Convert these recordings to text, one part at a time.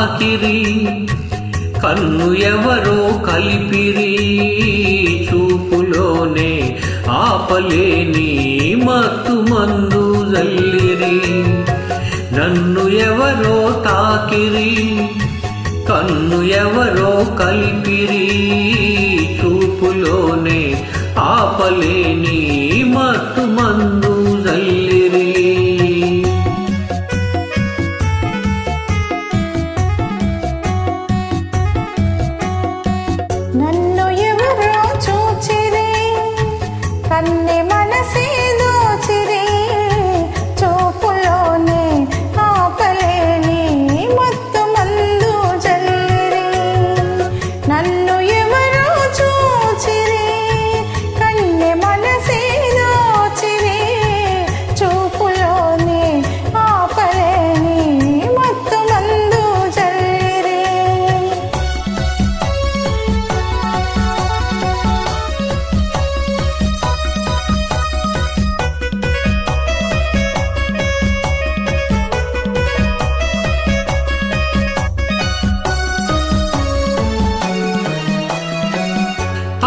తాకిరి కన్ను ఎవరో కలిపిరి చూపులోనే ఆపలేని మత్తు మందు జల్లిరి నన్ను ఎవరో తాకిరి కన్ను ఎవరో కలిపిరి చూపులోనే ఆపలేని మత్తు మందు జల్లిరి నన్ను ఎవరో చూచిరి కన్నె మనసే దోచిరి చూపులోనే ఆపలేని మత్తు మందు జల్లిరి నన్ను ఎవరో చూచిరి కన్నె మనసే దోచిరి చూపులోనే ఆపలేని మత్తు మందు జల్లిరి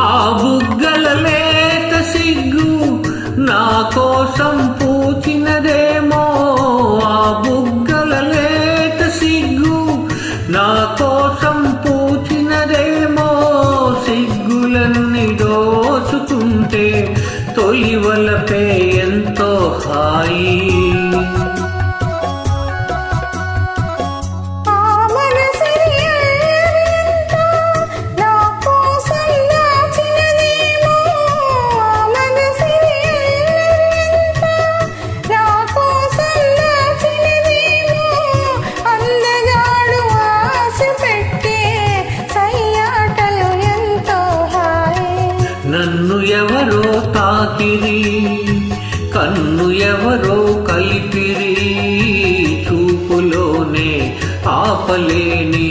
ఆ బుగ్గల లేత సిగ్గు నా కోసం పూచినదేమో ఆ బుగ్గల లేత సిగ్గు నా కోసం పూచినదేమో సిగ్గులన్నీ దోచుకుంటే తొలివలపే ఎంతో హాయి నన్ను ఎవరో తాకిరి కన్ను ఎవరో కలిపిరి చూపులోనే ఆపలేని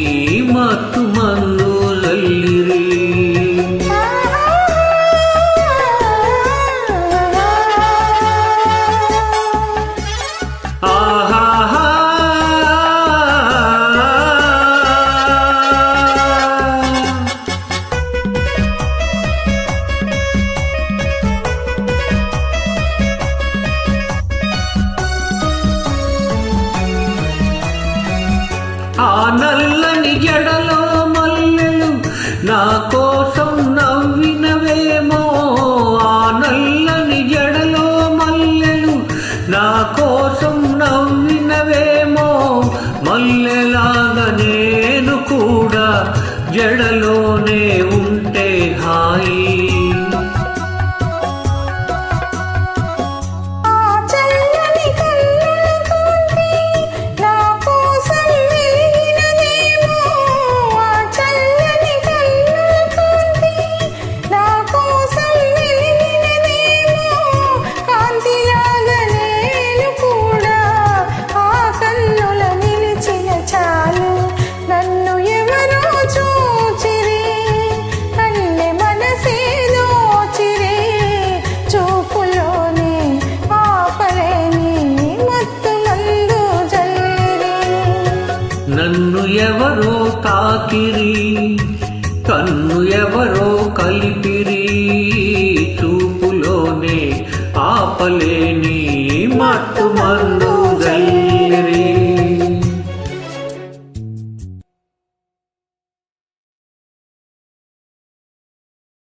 మత్తు మందు జల్లిరి ఆహాహా ఆ నల్లని జడలో మల్లెలు నా కోసం నవ్వినవేమో ఆ నల్లని జడలో మల్లెలు నా కోసం నవ్వినవేమో మల్లెలాగా నేను కూడా జడలోనే ఉంటే హాయి నన్ను ఎవరో తాకిరి కన్ను